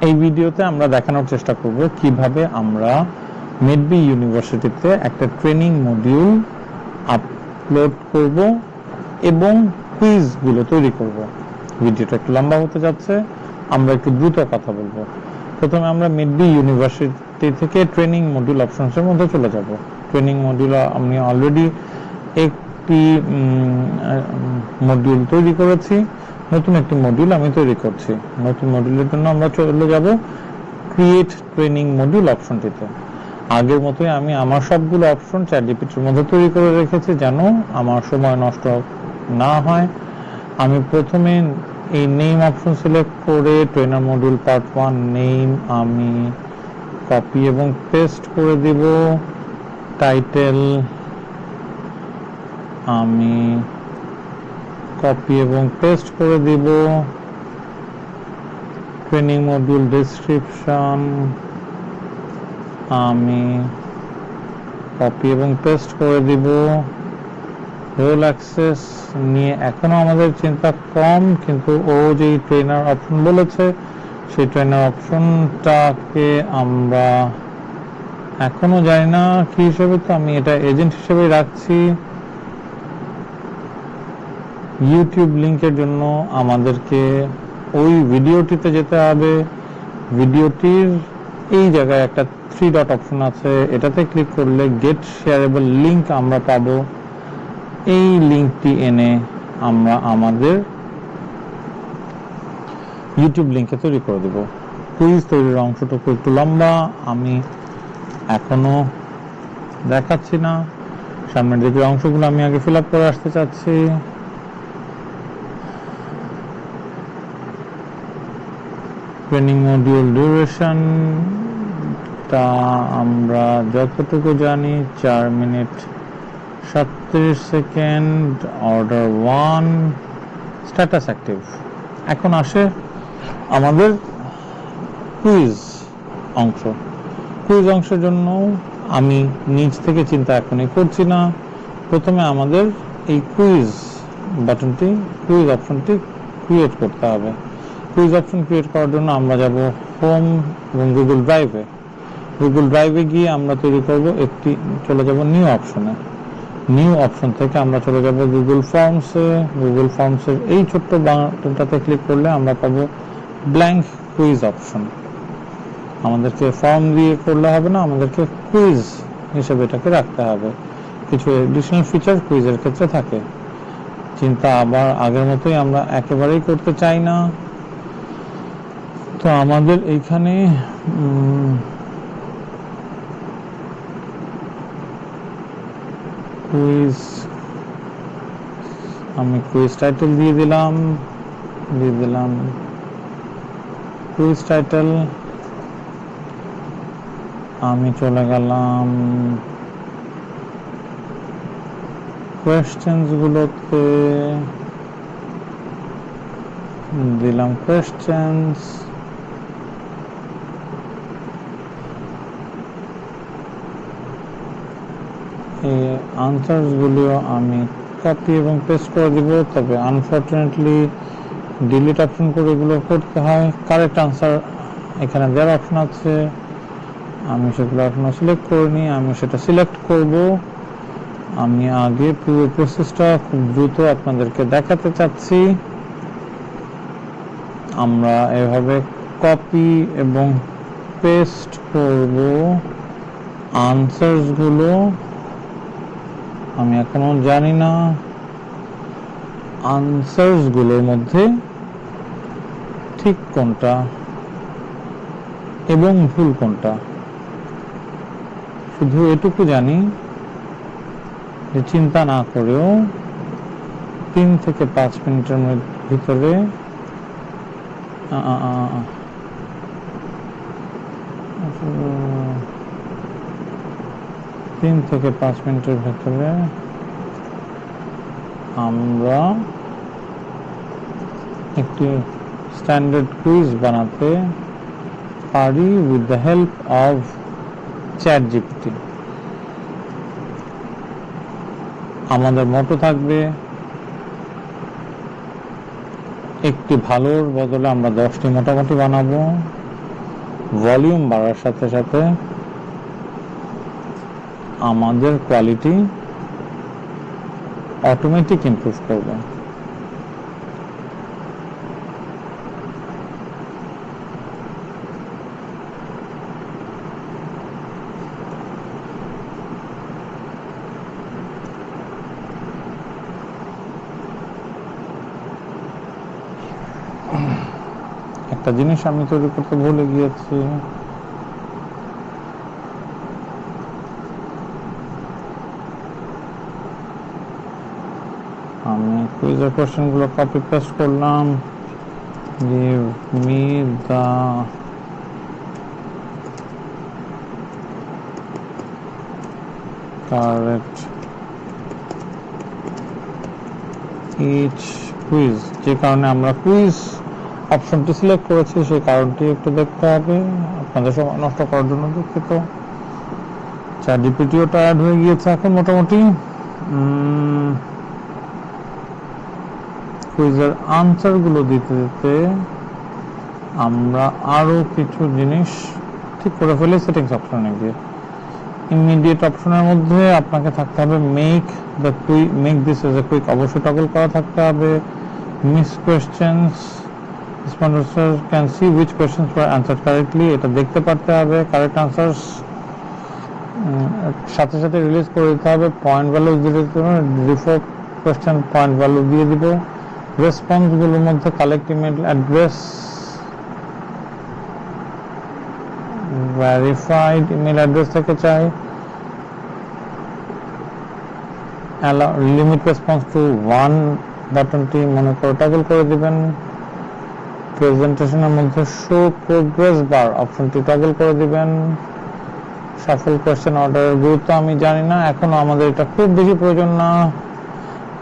এই ভিডিওতে আমরা দেখানোর চেষ্টা করব কিভাবে আমরা মেডবি ইউনিভার্সিটিতে একটা ট্রেনিং মডিউল আপলোড করব এবং কুইজগুলো তৈরি করব। ভিডিওটা একটু লম্বা হতে যাচ্ছে, আমরা একটু দ্রুত কথা বলবো। প্রথমে আমরা মেডবি ইউনিভার্সিটি থেকে ট্রেনিং মডিউল অপশনসের মধ্যে চলে যাব। ট্রেনিং মডিউল আমি অলরেডি একটি মডিউল তৈরি করেছি, নতুন একটি মডিউল আমি তৈরি করছি। নতুন মডিউলের জন্য আমরা চলে যাব ক্রিয়েট ট্রেনিং মডিউল অপশনটিতে। আগের মতোই আমি আমার সবগুলো অপশন চ্যাটজিপিটির মধ্যে তৈরি করে রেখেছি যেন আমার সময় নষ্ট না হয়। আমি প্রথমে এই নেম অপশন সিলেক্ট করে ট্রেনার মডিউল পার্ট 1 নেম আমি কপি এবং পেস্ট করে দিব। টাইটেল আমি কপি এবং পেস্ট করে দিব। ট্রেনিং মডিউল ডেসক্রিপশন আমি কপি এবং পেস্ট করে দিব। রোল অ্যাক্সেস নিয়ে এখনো আমাদের চিন্তা কম, কিন্তু ও যেই ট্রেনার অপশন বলেছে সেই ট্রেনার অপশনটাকে আমরা এখনো জানি না কি হিসেবে, তো আমি এটা এজেন্ট হিসেবে রাখছি। ইউটিউব লিংকের জন্য আমাদেরকে ওই ভিডিওটিতে যেতে হবে। ভিডিওটির এই জায়গায় একটা 3 ডট অপশন আছে, এটাতে ক্লিক করলে গেট শেয়ারেবল লিংক আমরা পাবো। এই লিংকটি এনে আমরা আমাদের ইউটিউব লিংকে তৈরি করে দেব। কুইজ তৈরির অংশটুকু একটু লম্বা, আমি এখনো দেখাচ্ছি না। সামনের দিকের অংশগুলো আমি আগে ফিল আপ করে আসতে চাচ্ছি। ট্রেনিং মডিউল ডিউরেশনটা আমরা যতটুকু জানি 4 minute 37 second. Order 1 status active. এখন আসে আমাদের কুইজ অংশ। কুইজ অংশের জন্য আমি নিজ থেকে চিন্তা এখনই করছি না। প্রথমে আমাদের এই কুইজ অপশনটি ক্রিয়েট করতে হবে। কুইজ অপশন ক্রিয়েট করার জন্য আমরা যাব হোম এবং গুগল ড্রাইভে গিয়ে আমরা তৈরি করব চলে যাব নিউ অপশনে। নিউ অপশন থেকে আমরা চলে যাব গুগল ফর্মসের এই ছোট্ট বাটনটাতে ক্লিক করলে আমরা পাবো ব্ল্যাঙ্ক কুইজ অপশন। আমাদেরকে ফর্ম দিয়ে করলে হবে না, আমাদেরকে কুইজ হিসেবে এটাকে রাখতে হবে। কিছু এডিশনাল ফিচার কুইজের ক্ষেত্রে থাকে। চিন্তা আবার আগের মতোই আমরা একেবারেই করতে চাই না, তো আমাদের এইখানে আমি কুইজ টাইটেল দিয়ে দিলাম কুইজ টাইটেল। আমি চলে গেলাম কোয়েশ্চেন্স গুলোতে, দিলাম কোয়েশ্চেন্স। এই আনসার্স গুলো আমি কপি এবং পেস্ট করে দিব, তবে আনফরচুনেটলি ডিলিট অপশন করে এগুলো করতে হয়। কারেক্ট আনসার এখানে দেওয়ার অপশন আছে, আমি সেগুলো এখনো সিলেক্ট করিনি, আমি সেটা সিলেক্ট করব। আমি আগে পুরো প্রসেসটা খুব দ্রুত আপনাদেরকে দেখাতে চাচ্ছি। আমরা এভাবে কপি এবং পেস্ট করব আনসার্স গুলো। আমি এখনো জানি না আনসার্স গুলোর মধ্যে ঠিক কোনটা এবং ভুল কোনটা। শুধু এটুকু জানি যে চিন্তা না করেও 3 থেকে 5 মিনিটের ভিতরে 3 থেকে 5 মিনিটের ভেতরে আমরা একটি স্ট্যান্ডার্ড কুইজ বানাতে পারি with the help of ChatGPT. আমাদের মোটো থাকবে একটি ভালোর বদলে আমরা 10টি মোটামুটি বানাবো। ভলিউম বাড়ার সাথে সাথে আমাদের কোয়ালিটি অটোমেটিক ইমপ্রুভ করবে। একটা জিনিস আমি তৈরি করতে ভুলে গিয়েছি, আমি কুইজের কোশ্চেনগুলো কপি পেস্ট করলাম। Give me the correct each quiz, যে কারণে আমরা কুইজ অপশনটি সিলেক্ট করেছি সেই কারণটি একটু দেখতে হবে। আপনাদের সময় নষ্ট করার জন্য দুঃখিত। চ্যাটজিপিটিও টায়ার্ড হয়ে গিয়েছে এখন মোটামুটি। কুইজের আনসার গুলো দিতে দিতে আমরা আরো কিছু জিনিস ঠিক করে ফেলি সেটিংস অপশনে গিয়ে। ইমিডিয়েট অপশনের মধ্যে আপনাকে থাকতে হবে make this as a quiz, অবশ্যই টগল করা থাকতে হবে। Missed questions, sponsor can see which questions were answered correctly, এটা দেখতে পারতে হবে। কারেক্ট আনসার্স সাথে সাথে রিলিজ করে দিতে হবে। পয়েন্ট ভ্যালু দিয়ে দিতে হবে, ডিফল্ট কোয়েশ্চেন পয়েন্ট ভ্যালু দিয়ে দিব। রেসপন্স গুলোর মধ্যে collect email address, verified email address থেকে চাই। লিমিট রেসপন্স টু 1 বাটনটি মনে করে টগল করে দিবেন। প্রেজেন্টেশনের মধ্যে শো প্রোগ্রেস বার অপশনটি টগল করে দিবেন। সফল কোয়েশ্চেন অর্ডারের গুরুত্ব আমি জানি না, এখনো আমাদের এটা খুব বেশি প্রয়োজন না।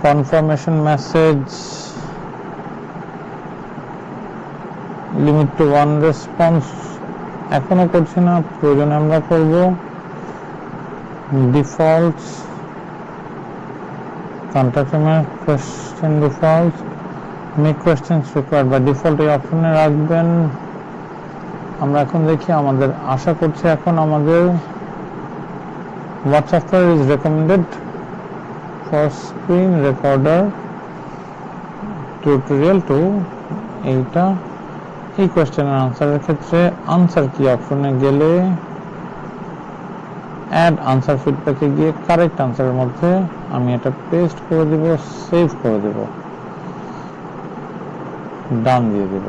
Confirmation message, limit to 1 response এখনো করছি না, প্রয়োজনে আমরা করব। Defaults, contact email question default, make questions required by default এই অপশনে রাখবেন। আমরা এখন দেখি আমাদের আশা করছি এখন আমাদের what software is recommended for screen recorder tutorial 2, এইটা। এই কোয়েশ্চেনের আনসারের ক্ষেত্রে আনসার কি অপশনে গেলে অ্যাড আনসার ফিডব্যাকে গিয়ে কারেক্ট আনসারের মধ্যে আমি এটা পেস্ট করে দিব, সেভ করে দেব, ডান দিয়ে দেব।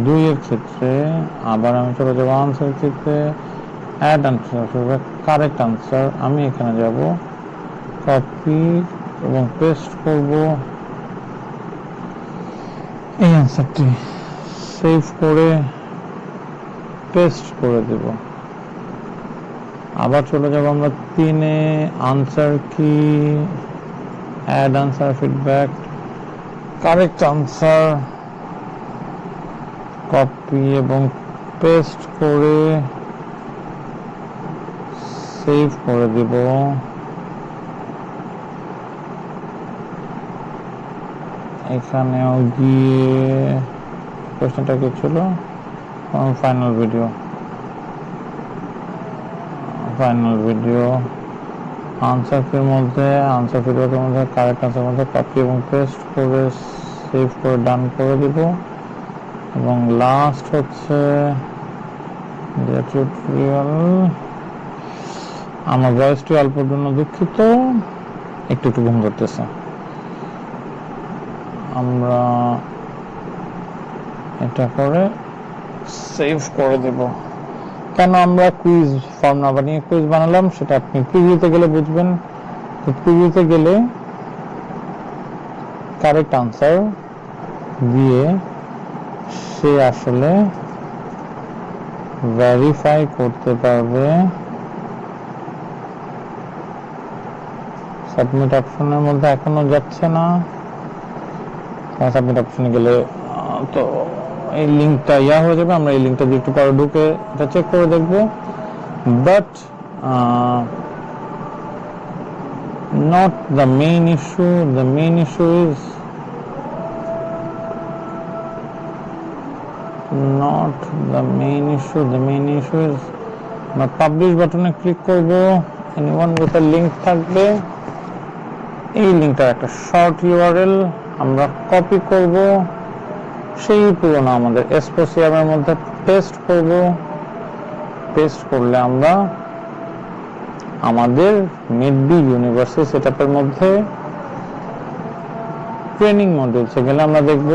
2 এর ক্ষেত্রে আবার আমি চলে যাব আনসার ক্ষেত্রে, অ্যাড আনসার কারেক্ট আনসার, আমি এখানে যাব কপি এবং পেস্ট করব এই আনসারটি, সেভ করে পেস্ট করে দেব। আবার চলে যাব আমরা 3-এ, answer key, add answer feedback, correct answer, copy এবং পেস্ট করে সেভ করে দেব। এখানেও গিয়ে কোশ্চেনটা কি ছিল, ফাইনাল ভিডিও আনসারের মধ্যে আনসার ফিডব্যাকের মধ্যে কারেক্ট আনসারের মধ্যে কপি এবং পেস্ট করে সেভ করে ডান করে দিব। এবং লাস্ট হচ্ছে টিউটোরিয়াল। আমার ভয়েসটি অল্পের জন্য দুঃখিত, একটু ঘুম ধরতেছে। আমরা এটা করে সেভ করে দেব। কেন আমরা কুইজ ফর্ম না বানিয়ে কুইজ বানালাম সেটা আপনি প্রিভিউতে গেলে বুঝবেন। তো প্রিভিউতে গেলে কারেক্ট আনসার দিয়ে সে আসলে ভেরিফাই করতে পারবে। সাবমিট অপশনের মধ্যে এখনো যাচ্ছে না, সাবমিট অপশনে গেলে তো এই লিঙ্কটা হয়ে যাবে। আমরা এই লিঙ্কটা দিয়ে একটু পরে ঢুকে এটা চেক করে দেখবো। But not the main issue. The main issue is not the main issue. The main issue is আমরা পাবলিশ বাটনে ক্লিক করব, এনিওয়ান উইথ আ লিংক থাকবে, এই লিংকটার একটা শর্ট ইউআরএল আমরা কপি করব, সেই পুরোনো আমাদের এসপোসিয়াম এর মধ্যে পেস্ট করব। পেস্ট করলে আমরা আমাদের মিডবি ইউনিভার্সিটি সেটআপের মধ্যে ট্রেনিং মডিউলসে গেলে আমরা দেখব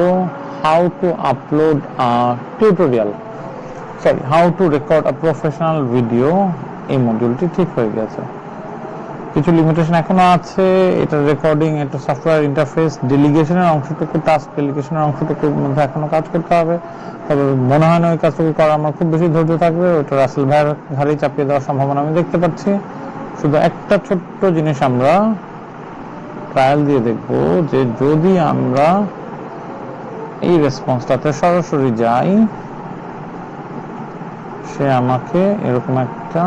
how to upload a tutorial, sorry how to record a professional video. এই মডিউলটি ঠিক হয়ে গেছে। কিছু লিমিটেশন এখনো আছে, এটা রেকর্ডিং, এটা সফটওয়্যার ইন্টারফেস, ডেলিগেশনের অংশটুকু, টাস্ক ডেলিগেশনের অংশটুকুর মধ্যে এখনো কাজ করতে হবে। তবে মনে হয় না ওই কাজটুকু করা আমার খুব বেশি ধৈর্য থাকবে, ওটা রাসেল ভাইয়ের ঘাড়েই চাপিয়ে দেওয়ার সম্ভাবনা আমি দেখতে পাচ্ছি। শুধু একটা ছোট্ট জিনিস আমরা ট্রায়াল দিয়ে দেখব, যে যদি আমরা এই রেসপন্সটাতে সরাসরি যাই, সে আমাকে এরকম একটা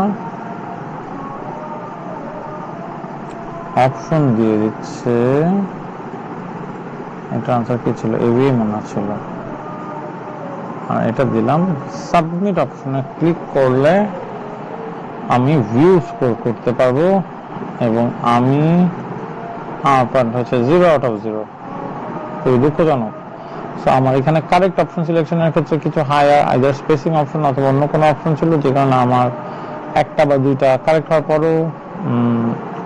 অপশন দিয়ে দিচ্ছে। এটা আনসার কি ছিল? এভি মনে ছিল। আর এটা দিলাম, সাবমিট অপশনে ক্লিক করলে আমি ভিউ স্কোর করতে পারবো, এবং আমি পয়েন্ট হচ্ছে 0 আউট অফ 0, খুবই দুঃখজনক। সো আমার এখানে কারেক্ট অপশন সিলেকশনের ক্ষেত্রে কিছু হায়ার আইদার স্পেসিং অপশন অথবা অন্য কোনো অপশন ছিল, যে কারণে আমার একটা বা দুইটা কারেক্ট হওয়ার পরও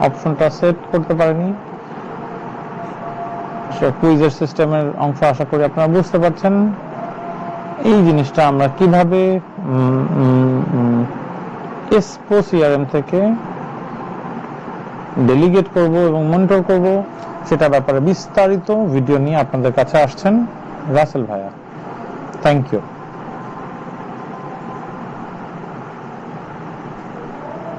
অপশনটা সেট করতে পারিনি। কুইজের সিস্টেমের অংশ আশা করি আপনারা বুঝতে পারছেন। এই জিনিসটা আমরা কিভাবে এসপো সিআরএম থেকে ডেলিগেট করব এবং মনিটর করব, সেটা ব্যাপারে বিস্তারিত ভিডিও নিয়ে আপনাদের কাছে আসছেন রাসেল ভাইয়া। Thank you.